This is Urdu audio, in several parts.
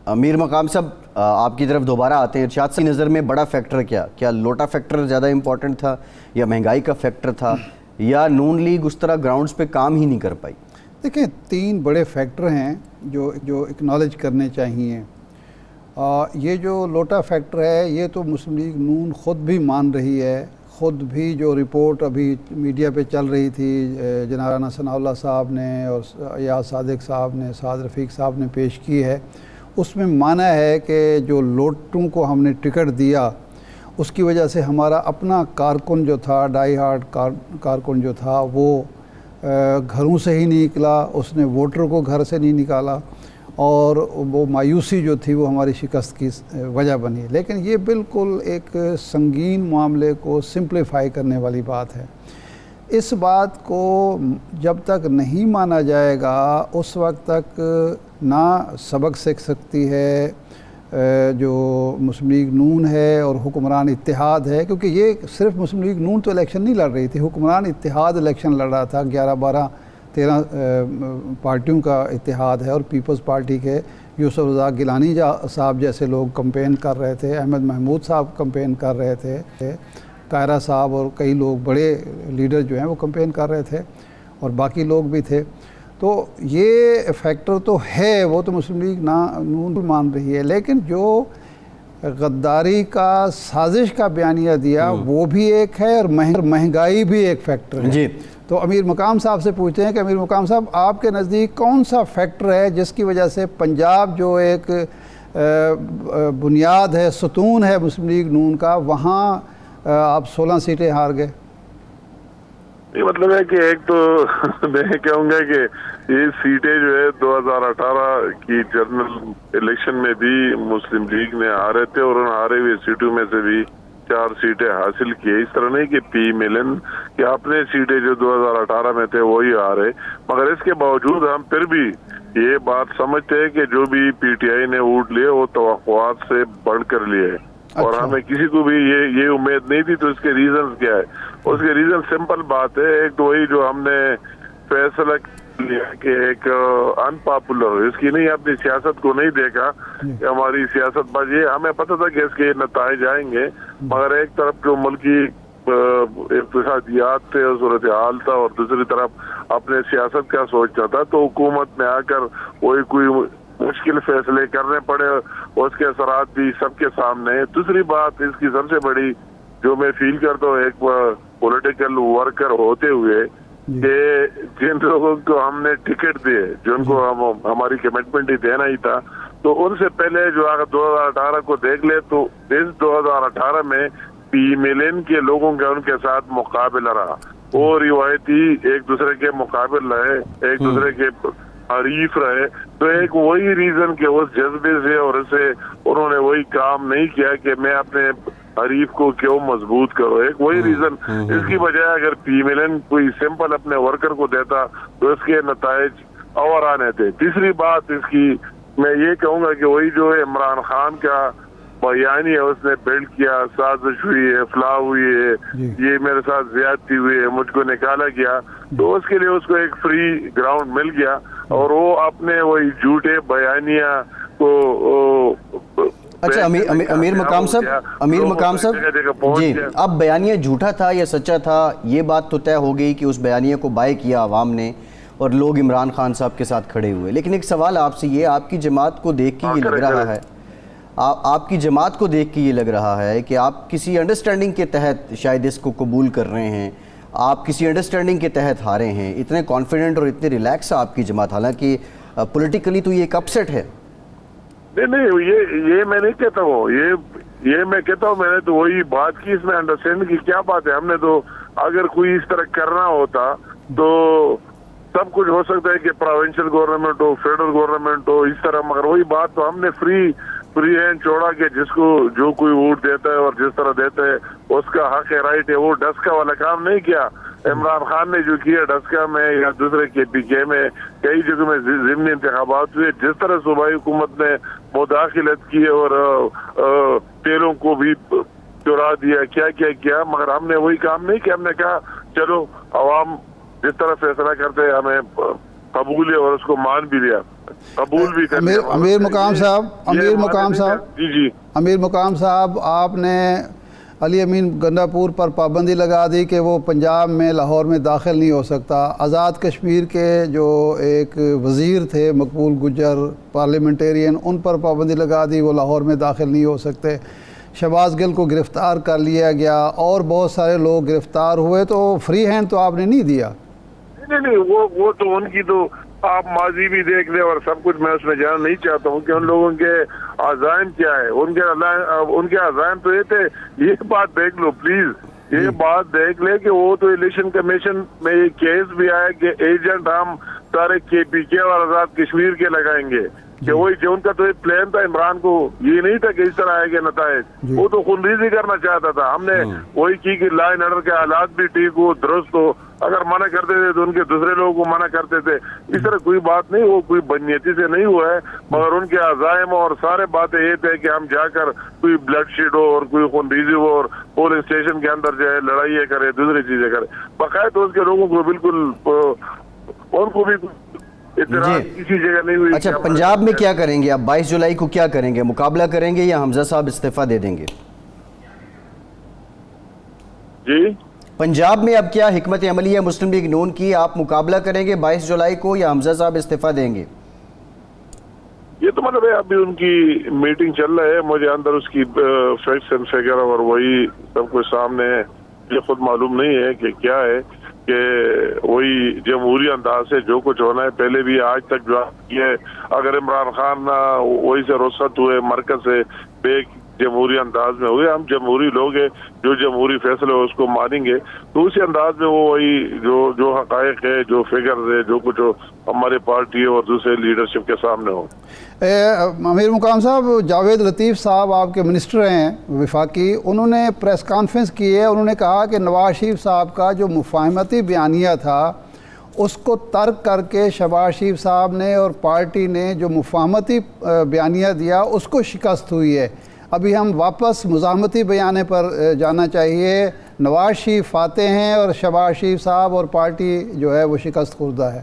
امیر مقام صاحب آپ کی طرف دوبارہ آتے ہیں. ارشاد کی نظر میں بڑا فیکٹر کیا لوٹا فیکٹر زیادہ امپورٹنٹ تھا یا مہنگائی کا فیکٹر تھا یا نون لیگ اس طرح گراؤنڈز پہ کام ہی نہیں کر پائی؟ دیکھیں 3 بڑے فیکٹر ہیں جو اکنالج کرنے چاہیے. یہ جو لوٹا فیکٹر ہے یہ تو مسلم لیگ نون خود بھی مان رہی ہے. خود بھی جو رپورٹ ابھی میڈیا پہ چل رہی تھی جناب رانا ثناء اللہ صاحب نے اور ایاز صادق صاحب نے، سعد رفیق صاحب نے پیش کی ہے، اس میں مانا ہے کہ جو لوٹوں کو ہم نے ٹکٹ دیا اس کی وجہ سے ہمارا اپنا کارکن جو تھا، ڈائی ہارڈ کارکن جو تھا، وہ گھروں سے ہی نہیں نکلا، اس نے ووٹر کو گھر سے نہیں نکالا، اور وہ مایوسی جو تھی وہ ہماری شکست کی وجہ بنی. لیکن یہ بالکل ایک سنگین معاملے کو سمپلیفائی کرنے والی بات ہے. اس بات کو جب تک نہیں مانا جائے گا اس وقت تک نہ سبق سیکھ سکتی ہے جو مسلم لیگ نون ہے اور حکمران اتحاد ہے، کیونکہ یہ صرف مسلم لیگ نون تو الیکشن نہیں لڑ رہی تھی، حکمران اتحاد الیکشن لڑ رہا تھا. 11 12 13 پارٹیوں کا اتحاد ہے، اور پیپلز پارٹی کے یوسف رزاق گیلانی صاحب جیسے لوگ کمپین کر رہے تھے، احمد محمود صاحب کمپین کر رہے تھے، قاہرہ صاحب اور کئی لوگ بڑے لیڈر جو ہیں وہ کمپین کر رہے تھے، اور باقی لوگ بھی تھے. تو یہ فیکٹر تو ہے، وہ تو مسلم لیگ نون مان رہی ہے. لیکن جو غداری کا سازش کا بیانیہ دیا وہ بھی ایک ہے، اور مہنگائی بھی ایک فیکٹر ہے. جی تو امیر مقام صاحب سے پوچھتے ہیں کہ امیر مقام صاحب آپ کے نزدیک کون سا فیکٹر ہے جس کی وجہ سے پنجاب جو ایک بنیاد ہے، ستون ہے مسلم لیگ نون کا، وہاں آپ 16 سیٹیں ہار گئے؟ یہ مطلب ہے کہ ایک تو میں کہوں گا کہ یہ سیٹیں جو ہے 2018 کی جنرل الیکشن میں بھی مسلم لیگ نے ہارے تھے، اور ان ہارے ہوئے سیٹوں میں سے بھی 4 سیٹیں حاصل کی. اس طرح نہیں کہ پی ملن کہ اپنے سیٹیں جو 2018 میں تھے وہی ہارے، مگر اس کے باوجود ہم پھر بھی یہ بات سمجھتے ہیں کہ جو بھی پی ٹی آئی نے ووٹ لیے وہ توقعات سے بڑھ کر لیے، اور ہمیں کسی کو بھی یہ امید نہیں تھی. تو اس کے ریزنز کیا ہے؟ اس کے ریزن سمپل بات ہے. ایک تو وہی جو ہم نے فیصلہ لیا کہ ایک ان پاپولر، اس کی نہیں، اپنی سیاست کو نہیں دیکھا کہ ہماری سیاست بس یہ، ہمیں پتہ تھا کہ اس کے نتائج آئیں گے، مگر ایک طرف جو ملکی اقتصادیات تھے، صورتحال تھا، اور دوسری طرف اپنے سیاست کا سوچنا تھا. تو حکومت میں آ کر وہی کوئی مشکل فیصلے کرنے پڑے، اس کے اثرات بھی سب کے سامنے. دوسری بات اس کی سب سے بڑی جو میں فیل کرتا ہوں ایک پولیٹیکل ورکر ہوتے ہوئے، کہ جن لوگوں کو ہم نے ٹکٹ دیے، جن کو ہماری کمٹمنٹ ہی دینا ہی تھا، تو ان سے پہلے جو اگر 2018 کو دیکھ لے تو اس 2018 میں پی ملن کے لوگوں کا ان کے ساتھ مقابلہ رہا. وہ روایتی ایک دوسرے کے مقابل رہے، ایک دوسرے کے حریف رہے. تو ایک وہی ریزن کہ اس جذبے سے اور اسے انہوں نے وہی کام نہیں کیا کہ میں اپنے حریف کو کیوں مضبوط کرو. ایک وہی ریزن. اس کی بجائے اگر پی ملن کوئی سمپل اپنے ورکر کو دیتا تو اس کے نتائج اور آنے تھے. تیسری بات اس کی میں یہ کہوں گا کہ وہی جو عمران خان کا بیانی ہے، اس نے بلڈ کیا، سازش ہوئی ہے، فلاح ہوئی ہے، یہ میرے ساتھ زیادتی ہوئی ہے، مجھ کو نکالا گیا، تو اس کے لیے اس کو ایک فری گراؤنڈ مل گیا، اور وہ اپنے وہی جھوٹے بیانیہ کو اچھا امیر مقام صاحب جی، اب بیانیہ جھوٹا تھا یا سچا تھا یہ بات تو طے ہو گئی کہ اس بیانیہ کو بائی کیا عوام نے اور لوگ عمران خان صاحب کے ساتھ کھڑے ہوئے. لیکن ایک سوال آپ سے یہ، آپ کی جماعت کو دیکھ کے یہ لگ رہا ہے، آپ کی جماعت کو دیکھ کے یہ لگ رہا ہے کہ آپ کسی انڈرسٹینڈنگ کے تحت شاید اس کو قبول کر رہے ہیں، آپ کسی انڈرسٹینڈنگ کے تحت ہارے ہیں. اتنے کانفیڈنٹ اور اتنے ریلیکس ہے آپ کی جماعت، حالانکہ پولیٹیکلی تو یہ ایک اپسیٹ ہے. نہیں یہ میں نہیں کہتا ہوں، یہ میں کہتا ہوں میں نے تو وہی بات کی. اس میں انڈرسٹینڈ کی کیا بات ہے؟ ہم نے تو اگر کوئی اس طرح کرنا ہوتا تو سب کچھ ہو سکتا ہے کہ پروونشل گورنمنٹ ہو، فیڈرل گورنمنٹ ہو، اس طرح. مگر وہی بات تو ہم نے فری ہینڈ چھوڑا کہ جس کو جو کوئی ووٹ دیتا ہے اور جس طرح دیتا ہے اس کا حق ہے، رائٹ ہے. وہ ڈسکا والا کام نہیں کیا عمران خان نے جو کیا ڈسکا میں یا دوسرے کے پی کے میں کئی جگہ میں ضمنی انتخابات ہوئے، جس طرح صوبائی حکومت نے مداخلت کی اور تیلوں کو بھی چرا دیا، کیا، مگر ہم نے وہی کام نہیں کیا. ہم نے کہا چلو عوام جس طرح فیصلہ کرتے ہمیں قبول ہے اور اس کو مان بھی لیا. قبول بھی کر لیا۔ امیر مقام صاحب، جی امیر مقام صاحب، آپ نے علی امین گنڈاپور پر پابندی لگا دی کہ وہ پنجاب میں لاہور میں داخل نہیں ہو سکتا۔ آزاد کشمیر کے جو ایک وزیر تھے مقبول گجر پارلیمنٹیرین، ان پر پابندی لگا دی، وہ لاہور میں داخل نہیں ہو سکتے۔ شہباز گل کو گرفتار کر لیا گیا اور بہت سارے لوگ گرفتار ہوئے، تو فری ہینڈ تو آپ نے نہیں دیا۔ نہیں وہ تو ان کی تو آپ ماضی بھی دیکھ لیں اور سب کچھ، میں اس میں جانا نہیں چاہتا ہوں کہ ان لوگوں کے عزائم کیا ہے۔ ان کے عزائم تو یہ تھے، یہ بات دیکھ لو پلیز، یہ بات دیکھ لے کہ وہ تو الیکشن کمیشن میں یہ کیس بھی آیا کہ ایجنٹ ہم سارے KPK اور آزاد کشمیر کے لگائیں گے، کہ وہی جو ان کا تو ایک پلان تھا عمران کو، یہ نہیں تھا کہ اس طرح آئے گے نتائج، وہ تو خونریزی کرنا چاہتا تھا۔ ہم نے وہی کی کہ لا اینڈ آرڈر کے حالات بھی ٹھیک ہو، درست ہو، اگر منع کرتے تھے تو ان کے دوسرے لوگوں کو منع کرتے تھے، اس طرح کوئی بات نہیں، وہ کوئی بدنیتی سے نہیں ہوا ہے، مگر ان کے عزائم اور سارے باتیں یہ تھے کہ ہم جا کر کوئی بلڈ شیڈ ہو اور کوئی خونریزی ہو اور پولنگ اسٹیشن کے اندر جو ہے لڑائیاں کرے، دوسری چیزیں کرے، باقاعدہ اس کے لوگوں کو بالکل ان کو بھی کسی جگہ نہیں ہوئی۔ اچھا، پنجاب میں کیا کریں گے آپ 22 جولائی کو؟ کیا کریں گے؟ مقابلہ کریں گے یا حمزہ صاحب استعفیٰ دے دیں گے؟ جی پنجاب میں اب کیا حکمت عملی ہے مسلم لیگ نون کی؟ آپ مقابلہ کریں گے 22 جولائی کو یا حمزہ صاحب استعفیٰ دیں گے؟ یہ تو مطلب ہے ابھی ان کی میٹنگ چل رہا ہے، مجھے اندر اس کی فیکٹس اینڈ فگر اور وہی سب کچھ سامنے ہے، یہ خود معلوم نہیں ہے کہ کیا ہے، کہ وہی جمہوری انداز سے جو کچھ ہونا ہے پہلے بھی آج تک جو کیا ہے، اگر عمران خان وہی سے رخصت ہوئے مرکز سے بے جمہوری انداز میں ہوئے، ہم جمہوری لوگ ہیں، جو جمہوری فیصلے ہو اس کو مانیں گے، تو اسی انداز میں وہ وہی جو حقائق ہے، جو فگرز ہے، جو کچھ ہمارے پارٹی اور دوسرے لیڈرشپ کے سامنے ہو۔ امیر مقام صاحب، جاوید لطیف صاحب آپ کے منسٹر ہیں وفاقی، انہوں نے پریس کانفرنس کی ہے، انہوں نے کہا کہ نواز شریف صاحب کا جو مفاہمتی بیانیہ تھا اس کو ترک کر کے شہباز شریف صاحب نے اور پارٹی نے جو مفاہمتی بیانیہ دیا اس کو شکست ہوئی ہے، ابھی ہم واپس مزاحمتی بیانے پر جانا چاہیے، نواز شریف فاتح ہیں اور شہباز شریف صاحب اور پارٹی جو ہے وہ شکست خوردہ ہے۔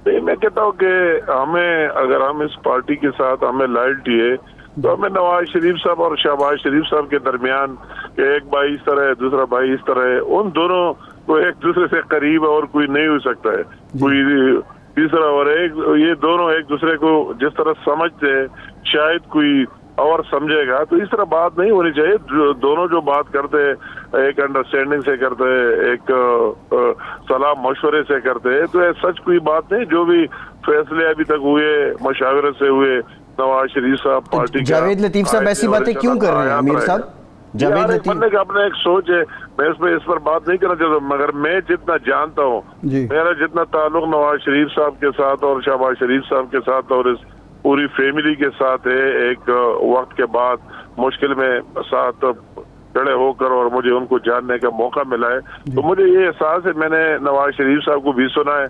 نہیں، میں کہتا ہوں کہ ہمیں، اگر ہم اس پارٹی کے ساتھ ہمیں لائلٹی ہے تو ہمیں نواز شریف صاحب اور شہباز شریف صاحب کے درمیان کہ ایک بھائی اس طرح ہے، دوسرا بھائی اس طرح ہے، ان دونوں کو ایک دوسرے سے قریب ہے اور کوئی نہیں ہو سکتا ہے کوئی تیسرا، اور یہ دونوں ایک دوسرے کو جس طرح سمجھتے ہیں شاید کوئی اور سمجھے گا، تو اس طرح بات نہیں ہونی چاہیے۔ دونوں جو بات کرتے ہیں ایک انڈرسٹینڈنگ سے کرتے ہیں، ایک صلاح مشورے سے کرتے ہیں، تو سچ کوئی بات نہیں، جو بھی فیصلے ابھی تک ہوئے مشاورت سے ہوئے، نواز شریف صاحب پارٹی جاوید لطیف صاحب ایسی باتیں کیوں کر رہے ہیں امیر صاحب؟ جاوید لطیف کا اپنا ایک سوچ ہے، میں اس پر بات نہیں کرنا چاہتا، مگر میں جتنا جانتا ہوں، میرا جتنا تعلق نواز شریف صاحب کے ساتھ اور شہباز شریف صاحب کے ساتھ اور اس پوری فیملی کے ساتھ ہے، ایک وقت کے بعد مشکل میں ساتھ کھڑے ہو کر اور مجھے ان کو جاننے کا موقع ملا ہے، تو مجھے یہ احساس ہے، میں نے نواز شریف صاحب کو بھی سنا ہے،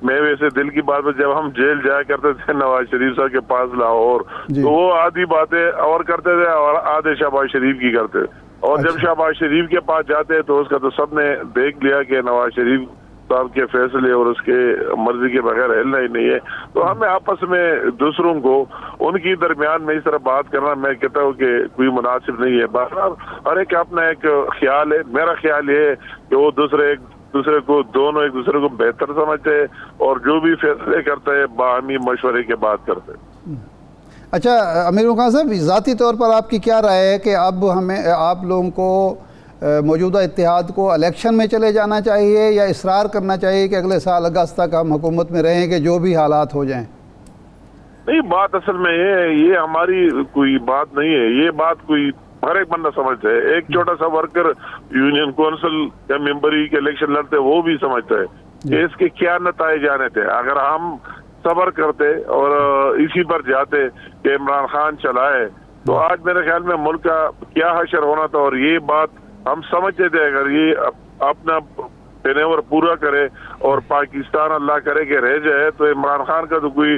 میں ویسے دل کی بات میں جب ہم جیل جایا کرتے تھے نواز شریف صاحب کے پاس لاہور، تو وہ آدھی باتیں اور کرتے تھے اور آدھے شہباز شریف کی کرتے، اور جب شہباز شریف کے پاس جاتے تو اس کا تو سب نے دیکھ لیا کہ نواز شریف صاحب کے فیصلے اور اس کے مرضی کے بغیر ہلنا ہی نہیں ہے، تو ہمیں آپس میں دوسروں کو ان کی درمیان میں اس طرح بات کرنا میں کہتا ہوں کہ کوئی مناسب نہیں ہے۔ بہرحال ہر ایک اپنا ایک خیال ہے، میرا خیال یہ ہے کہ وہ ایک دوسرے کو دونوں ایک دوسرے کو بہتر سمجھتے ہیں اور جو بھی فیصلے کرتے ہیں باہمی مشورے کے بات کرتے ہیں۔ اچھا امیر مقام صاحب، ذاتی طور پر آپ کی کیا رائے ہے کہ اب ہمیں آپ لوگوں کو موجودہ اتحاد کو الیکشن میں چلے جانا چاہیے یا اصرار کرنا چاہیے کہ اگلے سال اگست تک ہم حکومت میں رہیں گے جو بھی حالات ہو جائیں؟ نہیں، بات اصل میں یہ ہماری کوئی بات نہیں ہے، یہ بات کوئی ہر ایک بندہ سمجھتا ہے، ایک چھوٹا سا ورکر یونین کونسل یا ممبری کے الیکشن لڑتے وہ بھی سمجھتا ہے کہ اس کے کیا نتائج آنے تھے، اگر ہم صبر کرتے اور اسی پر جاتے کہ عمران خان چلائے تو آج میرے خیال میں ملک کا کیا حشر ہونا تھا، اور یہ بات ہم سمجھتے تھے اگر یہ اپنا ٹینیور پورا کرے اور پاکستان اللہ کرے کہ رہ جائے تو عمران خان کا تو کوئی